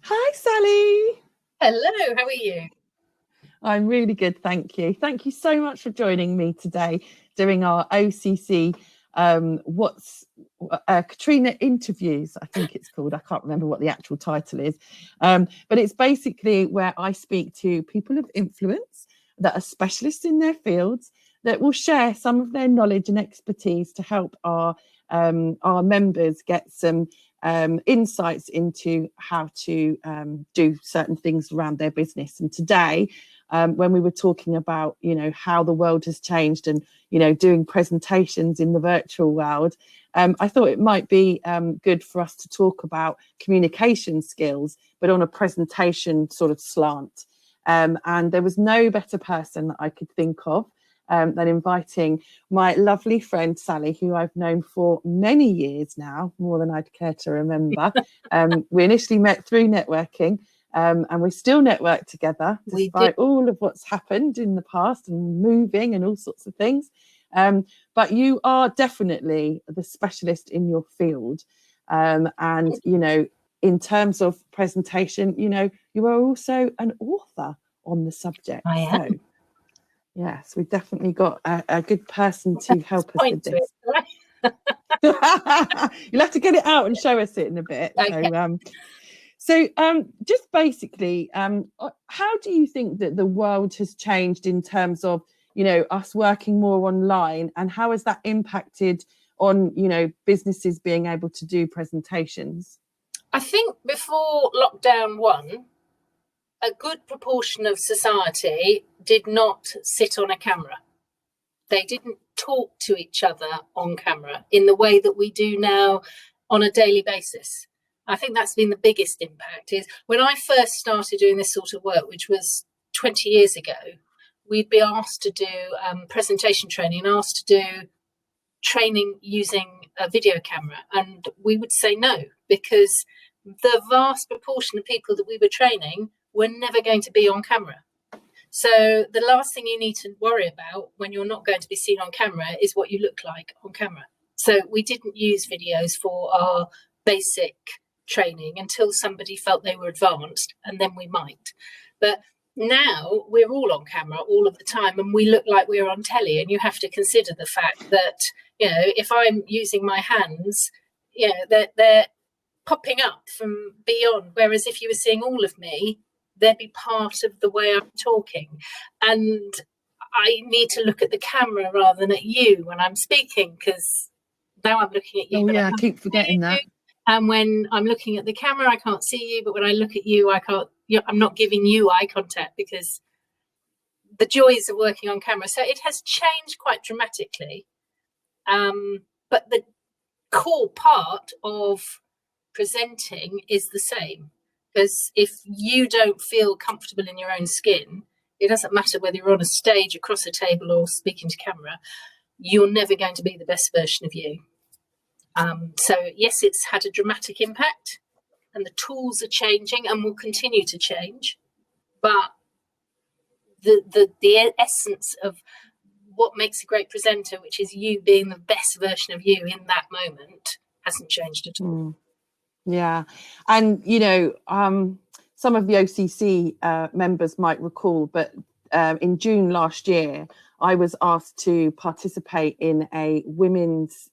Hi, Sally. Hello, how are you? I'm really good, thank you. Thank you so much for joining me today during our OCC what's Katrina interviews, I think it's called. I can't remember what the actual title is. But it's basically where I speak to people of influence that are specialists in their fields that will share some of their knowledge and expertise to help our members get some insights into how to do certain things around their business. And today, when we were talking about, how the world has changed and, doing presentations in the virtual world, I thought it might be good for us to talk about communication skills, but on a presentation sort of slant. And there was no better person that I could think of than inviting my lovely friend Sally, who I've known for many years now, more than I'd care to remember. We initially met through networking, and we still network together despite all of what's happened in the past and moving and all sorts of things. But you are definitely the specialist in your field. And, in terms of presentation, you are also an author on the subject. I am. So, yes, we've definitely got a good person to help us with this. You'll have to get it out and show us it in a bit. Okay. So just basically, how do you think that the world has changed in terms of, us working more online, and how has that impacted on, businesses being able to do presentations? I think before lockdown 1, a good proportion of society did not sit on a camera. They didn't talk to each other on camera in the way that we do now on a daily basis. I think that's been the biggest impact. Is when I first started doing this sort of work, which was 20 years ago, we'd be asked to do presentation training, asked to do training using a video camera, and we would say no, because the vast proportion of people that we were training were never going to be on camera. So the last thing you need to worry about when you're not going to be seen on camera is what you look like on camera. So we didn't use videos for our basic training until somebody felt they were advanced, and then we might. But now we're all on camera all of the time, and we look like we're on telly, and you have to consider the fact that, if I'm using my hands, they're popping up from beyond, whereas if you were seeing all of me, they'd be part of the way I'm talking. And I need to look at the camera rather than at you when I'm speaking, because now I'm looking at you. Oh yeah, I keep forgetting that. And when I'm looking at the camera, I can't see you. But when I look at you, I'm not giving you eye contact, because the joys of working on camera. So it has changed quite dramatically. But the core part of presenting is the same. Because if you don't feel comfortable in your own skin, it doesn't matter whether you're on a stage, across a table, or speaking to camera, you're never going to be the best version of you. So yes, it's had a dramatic impact, and the tools are changing and will continue to change. But the essence of what makes a great presenter, which is you being the best version of you in that moment, hasn't changed at all. Yeah. And, some of the OCC members might recall, but in June last year, I was asked to participate in a Women's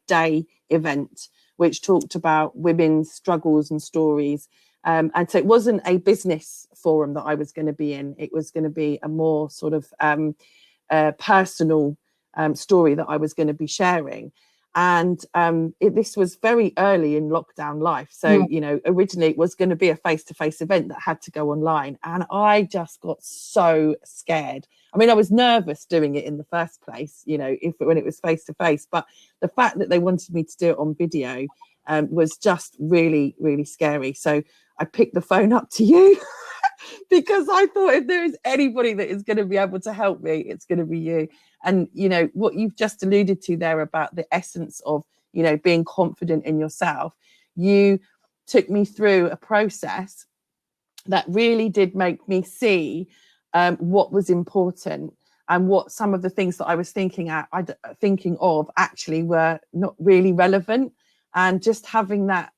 Day event, which talked about women's struggles and stories. And so it wasn't a business forum that I was going to be in. It was going to be a more sort of personal story that I was going to be sharing. And this was very early in lockdown life. So, originally it was going to be a face-to-face event that had to go online. And I just got so scared. I mean, I was nervous doing it in the first place, when it was face-to-face. But the fact that they wanted me to do it on video was just really, really scary. So I picked the phone up to you because I thought, if there is anybody that is going to be able to help me, it's going to be you. And, what you've just alluded to there about the essence of, being confident in yourself, you took me through a process that really did make me see what was important, and what some of the things that I was thinking of actually were not really relevant. And just having that,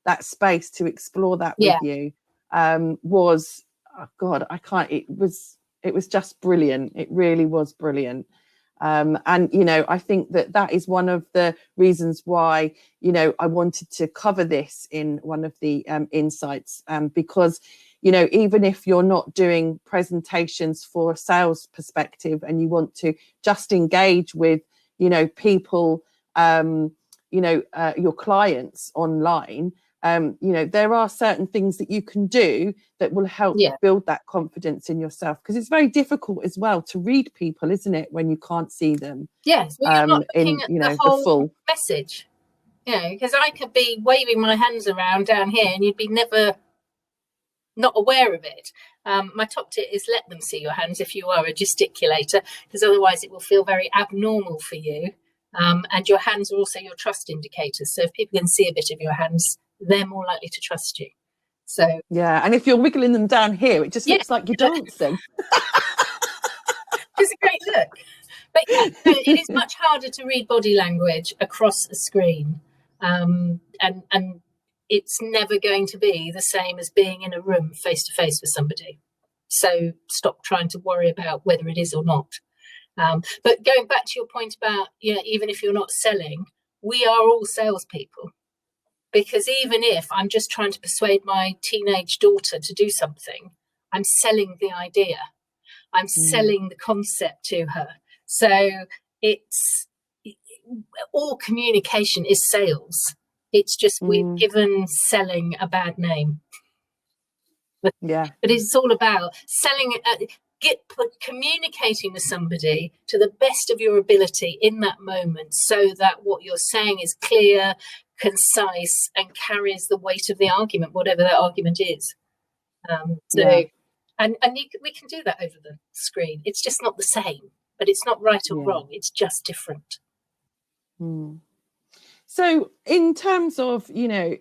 that space to explore that with Yeah. you was, oh God, I can't, it was just brilliant. It really was brilliant. And, you know, I think that is one of the reasons why, you know, I wanted to cover this in one of the insights, because, you know, even if you're not doing presentations for a sales perspective and you want to just engage with, you know, people, you know, your clients online, you know, there are certain things that you can do that will help build that confidence in yourself, because it's very difficult as well to read people, isn't it, when you can't see them? Yes, well, you're not looking in, at you know, the whole full message. You know, because I could be waving my hands around down here and you'd be never not aware of it. My top tip is let them see your hands if you are a gesticulator, because otherwise it will feel very abnormal for you. And your hands are also your trust indicators. So if people can see a bit of your hands, they're more likely to trust you. So yeah, and if you're wiggling them down here, it just looks like you're dancing. It's a great look. But yeah, no, it is much harder to read body language across a screen. And it's never going to be the same as being in a room face to face with somebody. So stop trying to worry about whether it is or not. But going back to your point about, you know, even if you're not selling, we are all salespeople. Because even if I'm just trying to persuade my teenage daughter to do something, I'm selling the idea. I'm selling the concept to her. So it's all communication is sales. It's just we've given selling a bad name. But it's all about selling, communicating with somebody to the best of your ability in that moment, so that what you're saying is clear, concise, and carries the weight of the argument, whatever that argument is. And we can do that over the screen. It's just not the same, but it's not right or wrong. It's just different. So in terms of, you know,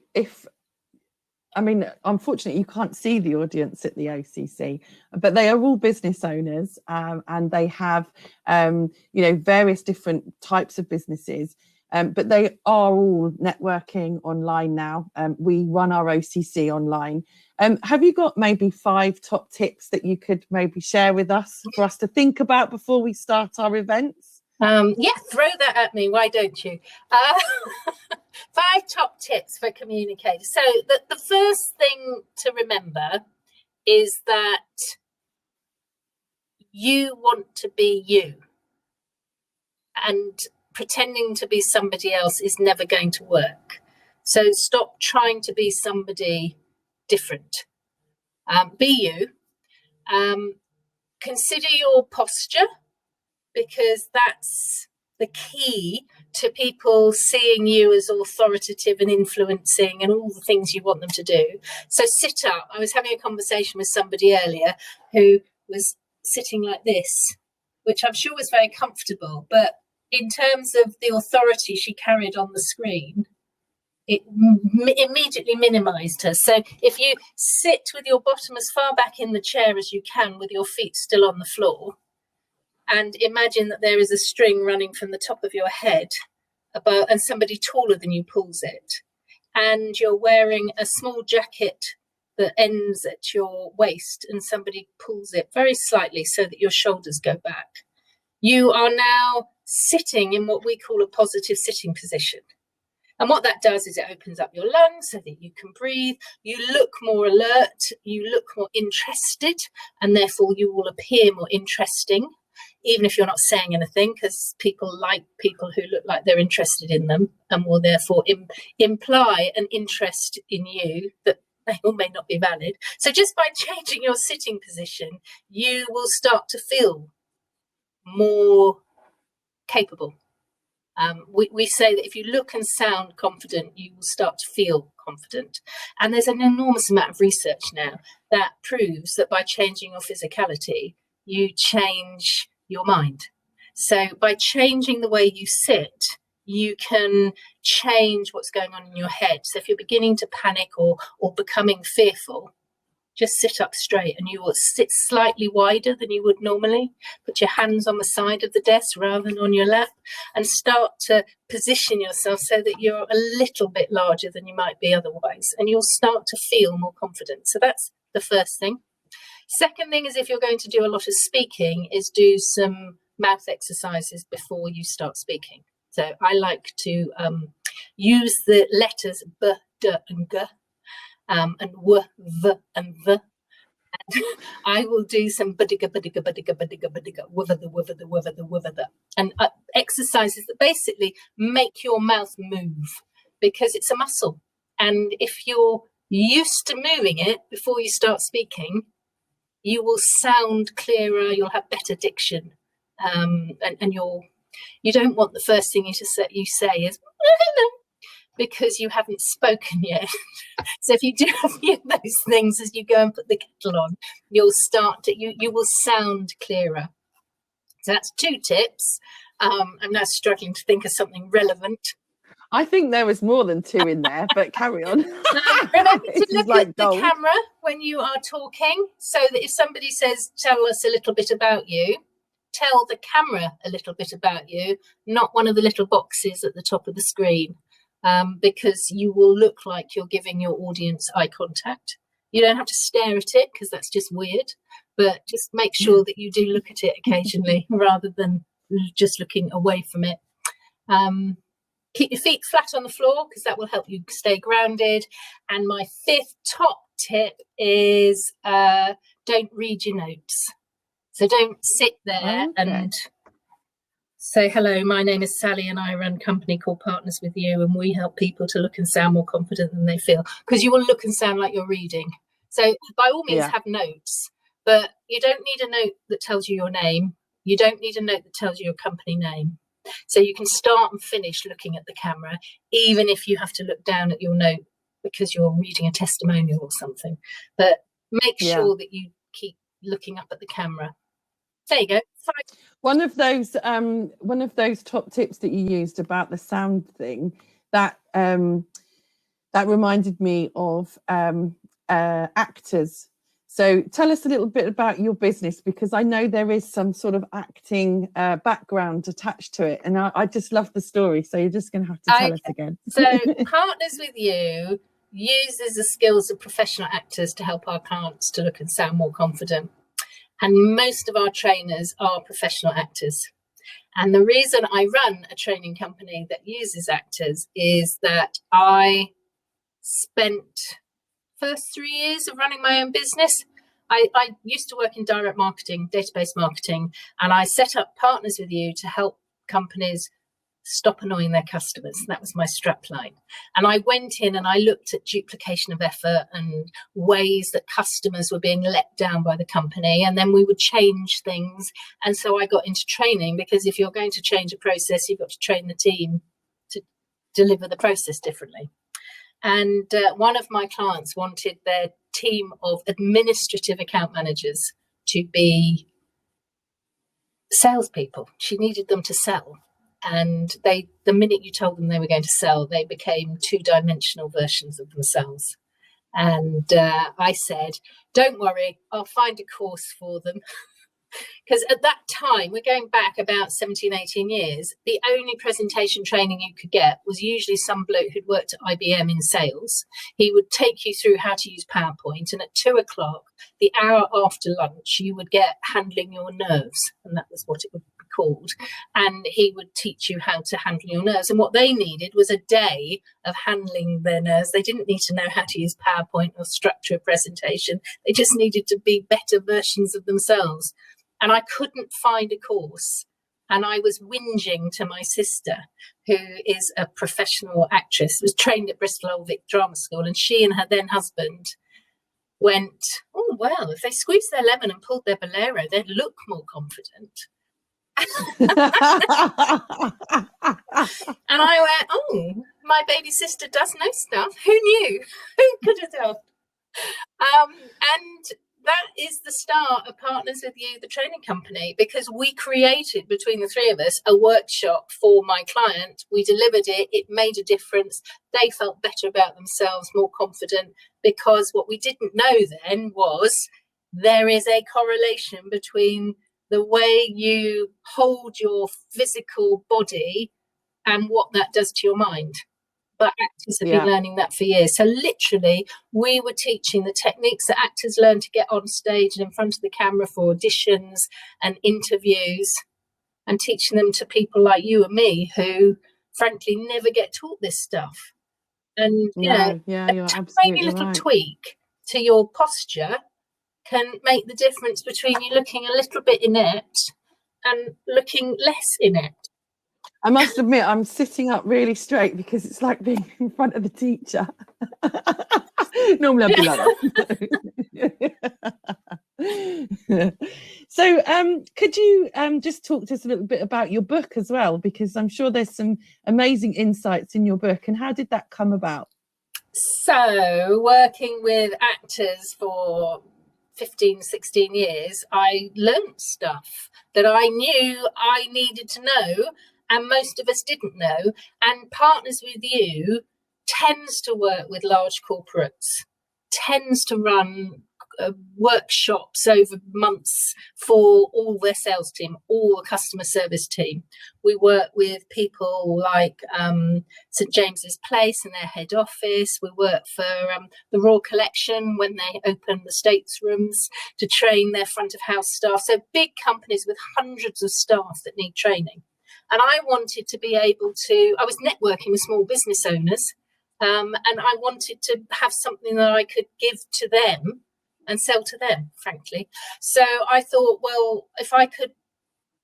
unfortunately, you can't see the audience at the OCC, but they are all business owners, and they have, you know, various different types of businesses. But they are all networking online now. We run our OCC online. Have you got maybe 5 top tips that you could maybe share with us for us to think about before we start our events? Throw that at me. Why don't you? 5 top tips for communicators. So the first thing to remember is that you want to be you. And pretending to be somebody else is never going to work. So stop trying to be somebody different. Be you. Consider your posture, because that's the key to people seeing you as authoritative and influencing and all the things you want them to do. So sit up. I was having a conversation with somebody earlier who was sitting like this, which I'm sure was very comfortable, but in terms of the authority she carried on the screen, it immediately minimized her. So if you sit with your bottom as far back in the chair as you can with your feet still on the floor, and imagine that there is a string running from the top of your head above, and somebody taller than you pulls it, and you're wearing a small jacket that ends at your waist, and somebody pulls it very slightly so that your shoulders go back. You are now sitting in what we call a positive sitting position. And what that does is it opens up your lungs so that you can breathe. You look more alert, you look more interested, and therefore you will appear more interesting, even if you're not saying anything, because people like people who look like they're interested in them, and will therefore imply an interest in you that may or may not be valid. So just by changing your sitting position, you will start to feel more capable. We say that if you look and sound confident, you will start to feel confident. And there's an enormous amount of research now that proves that by changing your physicality, you change your mind. So by changing the way you sit, you can change what's going on in your head. So if you're beginning to panic or becoming fearful, just sit up straight, and you will sit slightly wider than you would normally. Put your hands on the side of the desk rather than on your lap, and start to position yourself so that you're a little bit larger than you might be otherwise, and you'll start to feel more confident. So that's the first thing. Second thing is, if you're going to do a lot of speaking, is do some mouth exercises before you start speaking. So I like to use the letters B, D and G, and W, V and V. And I will do some budiga, budiga, budiga, budiga, budiga, wither, wither, wither, wither, and exercises that basically make your mouth move, because it's a muscle. And if you're used to moving it before you start speaking, you will sound clearer, you'll have better diction, and you don't want the first thing you say is because you haven't spoken yet. So if you do a few of those things as you go and put the kettle on, you'll start to you will sound clearer. So that's 2 tips. I'm now struggling to think of something relevant. I think there was more than 2 in there, but carry on. Remember to look at the camera when you are talking, so that if somebody says, tell us a little bit about you, tell the camera a little bit about you, not one of the little boxes at the top of the screen, because you will look like you're giving your audience eye contact. You don't have to stare at it, because that's just weird, but just make sure that you do look at it occasionally rather than just looking away from it. Keep your feet flat on the floor, because that will help you stay grounded. And my 5th top tip is don't read your notes. So don't sit there and say, hello, my name is Sally and I run a company called Partners With You, and we help people to look and sound more confident than they feel, because you will look and sound like you're reading. So by all means have notes, but you don't need a note that tells you your name. You don't need a note that tells you your company name. So you can start and finish looking at the camera, even if you have to look down at your note because you're reading a testimonial or something. But make sure that you keep looking up at the camera. There you go. One of those top tips that you used about the sound thing, that reminded me of actors. So tell us a little bit about your business, because I know there is some sort of acting background attached to it, and I just love the story. So you're just going to have to tell us again. So Partners With You uses the skills of professional actors to help our clients to look and sound more confident. And most of our trainers are professional actors. And the reason I run a training company that uses actors is that I spent first 3 years of running my own business. I used to work in direct marketing, database marketing, and I set up Partners With You to help companies stop annoying their customers. That was my strapline. And I went in and I looked at duplication of effort and ways that customers were being let down by the company. And then we would change things. And so I got into training, because if you're going to change a process, you've got to train the team to deliver the process differently. And one of my clients wanted their team of administrative account managers to be salespeople. She needed them to sell. And the minute you told them they were going to sell, they became 2-dimensional versions of themselves. And I said, don't worry, I'll find a course for them. Because at that time, we're going back about 17, 18 years, the only presentation training you could get was usually some bloke who'd worked at IBM in sales. He would take you through how to use PowerPoint, and at 2:00, the hour after lunch, you would get handling your nerves, and that was what it would be called. And he would teach you how to handle your nerves. And what they needed was a day of handling their nerves. They didn't need to know how to use PowerPoint or structure a presentation. They just needed to be better versions of themselves. And I couldn't find a course. And I was whinging to my sister, who is a professional actress, was trained at Bristol Old Vic Drama School. And she and her then husband went, oh, well, if they squeezed their lemon and pulled their bolero, they'd look more confident. And I went, oh, my baby sister does know stuff. Who knew? Who could have told? And that is the start of Partners With You, the training company, because we created, between the three of us, a workshop for my client. We delivered it. It made a difference. They felt better about themselves, more confident, because what we didn't know then was there is a correlation between the way you hold your physical body and what that does to your mind. But actors have been learning that for years. So literally, we were teaching the techniques that actors learn to get on stage and in front of the camera for auditions and interviews, and teaching them to people like you and me who, frankly, never get taught this stuff. And, you know, a tiny little tweak to your posture can make the difference between you looking a little bit inept and looking less inept. I must admit, I'm sitting up really straight because it's like being in front of the teacher. Normally I'd be like that. So could you just talk to us a little bit about your book as well? Because I'm sure there's some amazing insights in your book. And how did that come about? So working with actors for 15, 16 years, I learned stuff that I knew I needed to know, and most of us didn't know. And Partners With You tends to work with large corporates, tends to run workshops over months for all their sales team, all the customer service team. We work with people like St James's Place and their head office. We work for the Royal Collection when they open the States rooms to train their front of house staff. So big companies with hundreds of staff that need training. And I wanted to be able to, I was networking with small business owners, and I wanted to have something that I could give to them and sell to them, frankly. So I thought, well, if I could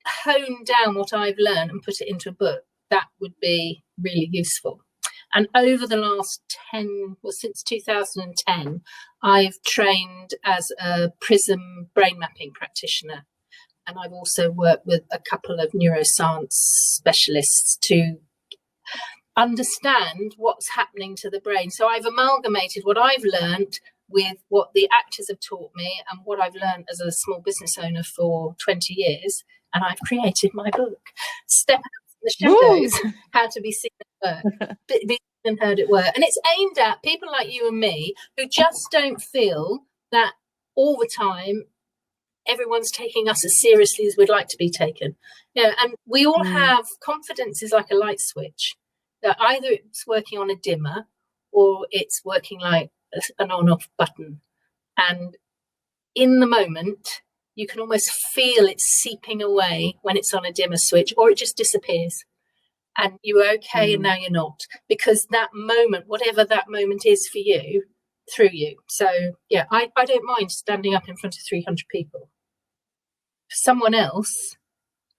hone down what I've learned and put it into a book, that would be really useful. And over the last since 2010, I've trained as a PRISM brain mapping practitioner. And I've also worked with a couple of neuroscience specialists to understand what's happening to the brain. So I've amalgamated what I've learned with what the actors have taught me and what I've learned as a small business owner for 20 years. And I've created my book, Step Out from the Shadows, How to Be Seen at Work, Be Seen and Heard at Work. And it's aimed at people like you and me who just don't feel that all the time everyone's taking us as seriously as we'd like to be taken. You know, and we all have confidence is like a light switch. That either it's working on a dimmer or it's working like an on-off button. And in the moment, you can almost feel it seeping away when it's on a dimmer switch, or it just disappears. And you're okay, and now you're not. Because that moment, whatever that moment is for you, through you. So, yeah, I don't mind standing up in front of 300 people. For someone else,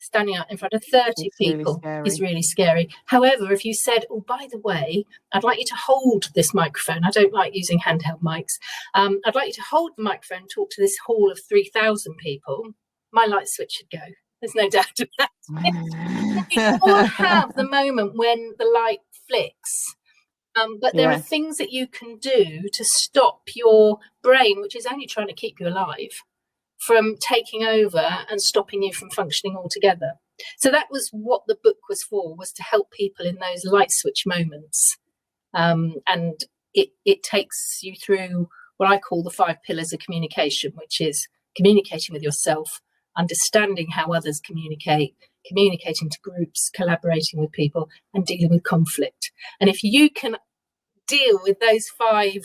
standing out in front of 30 people is really scary. However, if you said, oh, by the way, I'd like you to hold this microphone. I don't like using handheld mics. I'd like you to hold the microphone and talk to this hall of 3,000 people. My light switch should go. There's no doubt about it. We all have the moment when the light flicks. But there are things that you can do to stop your brain, which is only trying to keep you alive, from taking over and stopping you from functioning altogether. So that was what the book was for, was to help people in those light switch moments. And it takes you through what I call the 5 pillars of communication, which is communicating with yourself, understanding how others communicate, communicating to groups, collaborating with people, and dealing with conflict. And if you can deal with those 5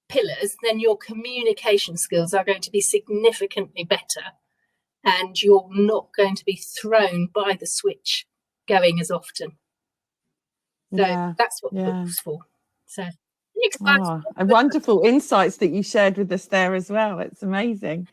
pillars, then your communication skills are going to be significantly better, and you're not going to be thrown by the switch going as often. So that's what the book was for. So wonderful insights that you shared with us there as well. It's amazing.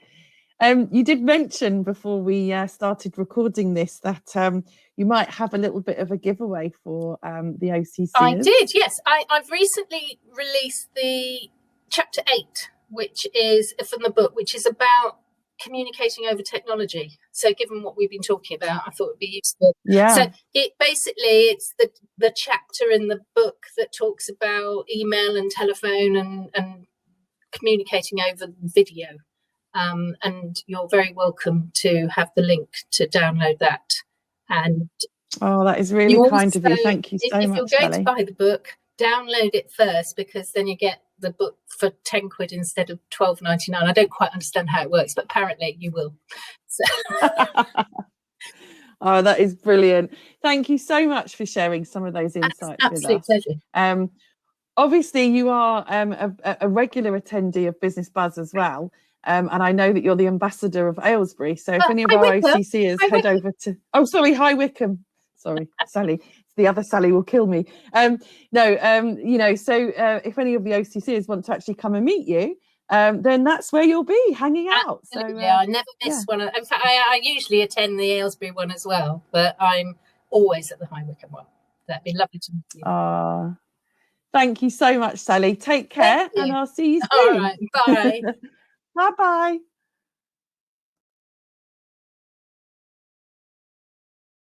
You did mention before we started recording this that you might have a little bit of a giveaway for the OCC. I did, yes. I've recently released the Chapter 8, which is from the book, which is about communicating over technology. So given what we've been talking about, I thought it'd be useful. Yeah. So it's the chapter in the book that talks about email and telephone and communicating over video. and you're very welcome to have the link to download that. And oh, that is really kind of you. Thank you so much, if you're going Sally. to buy the book, download it first, because then you get the book for £10 instead of £12.99. I don't quite understand how it works, but apparently you will. So. Oh, that is brilliant. Thank you so much for sharing some of those insights with us. Pleasure. Obviously, you are a regular attendee of Business Buzz as well. And I know that you're the ambassador of Aylesbury. So if any of our OCCers head over to... Oh, sorry, Hi Wycombe. Sorry, Sally. The other Sally will kill me. So if any of the OCCers want to actually come and meet you, then that's where you'll be hanging out. Absolutely. So I never miss one. In fact, I usually attend the Aylesbury one as well, but I'm always at the High Wycombe one. That'd be lovely to meet you. Thank you so much, Sally. Take care, and I'll see you soon. All right. Bye. Bye-bye.